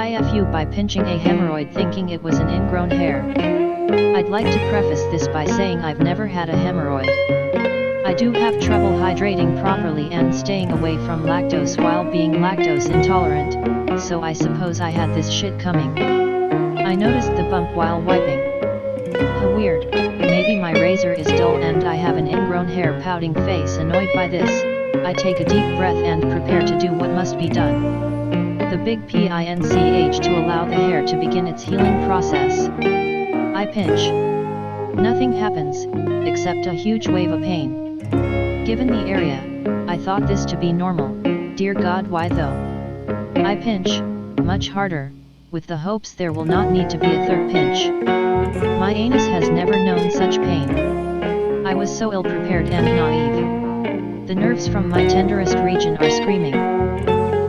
TIFU by pinching a hemorrhoid thinking it was an ingrown hair. I'd like to preface this by saying I've never had a hemorrhoid. I do have trouble hydrating properly and staying away from lactose while being lactose intolerant, so I suppose I had this shit coming. I noticed the bump while wiping. How weird, maybe my razor is dull and I have an ingrown hair pouting face. Annoyed by this, I take a deep breath and prepare to do what must be done. The big pinch to allow the hair to begin its healing process. I pinch. Nothing happens, except a huge wave of pain. Given the area, I thought this to be normal. Dear God, why though? I pinch, much harder, with the hopes there will not need to be a third pinch. My anus has never known such pain. I was so ill-prepared and naive. The nerves from my tenderest region are screaming.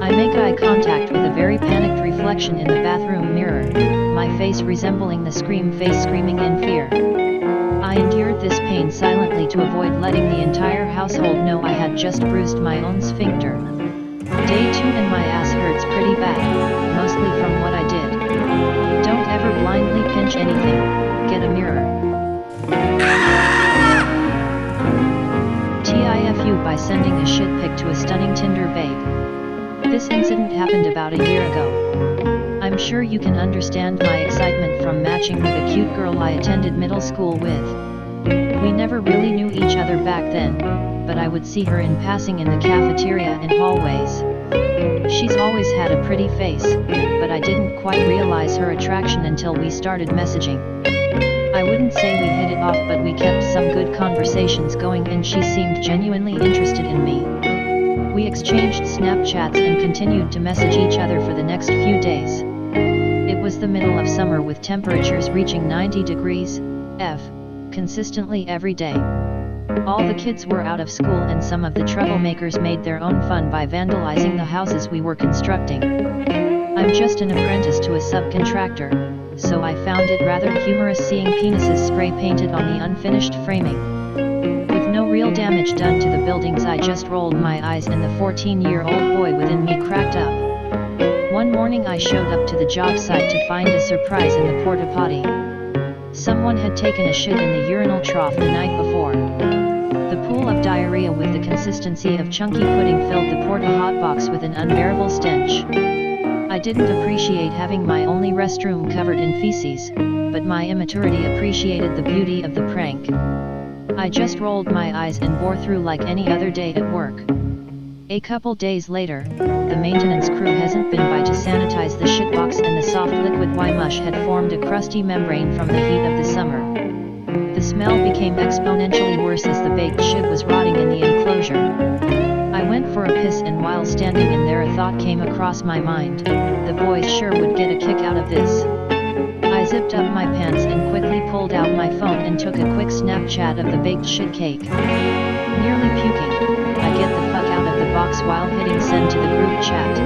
I make eye contact with a very panicked reflection in the bathroom mirror, my face resembling the scream face screaming in fear. I endured this pain silently to avoid letting the entire household know I had just bruised my own sphincter. Day 2 and my ass hurts pretty bad, mostly from what I did. Don't ever blindly pinch anything, get a mirror. TIFU by sending a shit pic to a stunning Tinder babe. This incident happened about a year ago. I'm sure you can understand my excitement from matching with a cute girl I attended middle school with. We never really knew each other back then, but I would see her in passing in the cafeteria and hallways. She's always had a pretty face, but I didn't quite realize her attraction until we started messaging. I wouldn't say we hit it off, but we kept some good conversations going and she seemed genuinely interested in me. We exchanged Snapchats and continued to message each other for the next few days. It was the middle of summer with temperatures reaching 90 degrees F consistently every day. All the kids were out of school and some of the troublemakers made their own fun by vandalizing the houses we were constructing. I'm just an apprentice to a subcontractor, so I found it rather humorous seeing penises spray painted on the unfinished framing. With no real damage done to the buildings, I just rolled my eyes and the 14-year-old boy within me cracked up. One morning I showed up to the job site to find a surprise in the porta potty. Someone had taken a shit in the urinal trough the night before. The pool of diarrhea with the consistency of chunky pudding filled the porta hotbox with an unbearable stench. I didn't appreciate having my only restroom covered in feces, but my immaturity appreciated the beauty of the prank. I just rolled my eyes and bore through like any other day at work. A couple days later, the maintenance crew hasn't been by to sanitize the shitbox and the soft liquid Y-mush had formed a crusty membrane from the heat of the summer. The smell became exponentially worse as the baked shit was rotting in the enclosure. I went for a piss and while standing in there a thought came across my mind. The boys sure would get a kick out of this. I zipped up my pants and quickly pulled out my phone and took a quick Snapchat of the baked shit cake. Nearly puking, I get the fuck out of the box while hitting send to the group chat.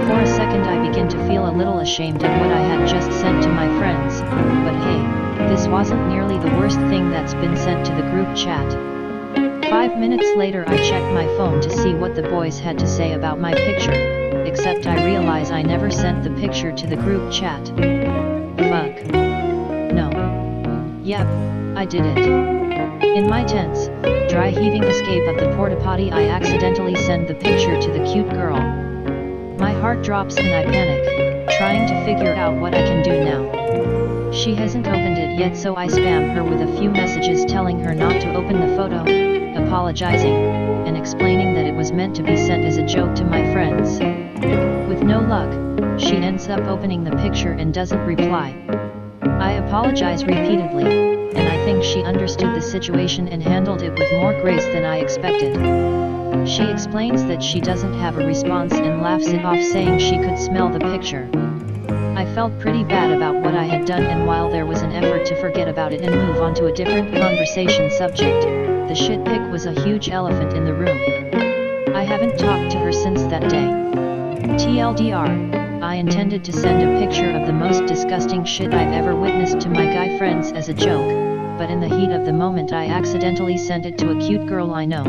For a second I begin to feel a little ashamed of what I had just sent to my friends, but hey, this wasn't nearly the worst thing that's been sent to the group chat. 5 minutes later I checked my phone to see what the boys had to say about my picture, except I realize I never sent the picture to the group chat. Fuck. No. Yep, I did it. In my tense, dry heaving escape of the porta potty I accidentally send the picture to the cute girl. My heart drops and I panic, trying to figure out what I can do now. She hasn't opened it yet, so I spam her with a few messages telling her not to open the photo, apologizing, and explaining that it was meant to be sent as a joke to my friends. With no luck, she ends up opening the picture and doesn't reply. I apologize repeatedly, and I think she understood the situation and handled it with more grace than I expected. She explains that she doesn't have a response and laughs it off, saying she could smell the picture. I felt pretty bad about what I had done, and while there was an effort to forget about it and move on to a different conversation subject, the shit pic was a huge elephant in the room. I haven't talked to her since that day. TLDR, I intended to send a picture of the most disgusting shit I've ever witnessed to my guy friends as a joke, but in the heat of the moment I accidentally sent it to a cute girl I know.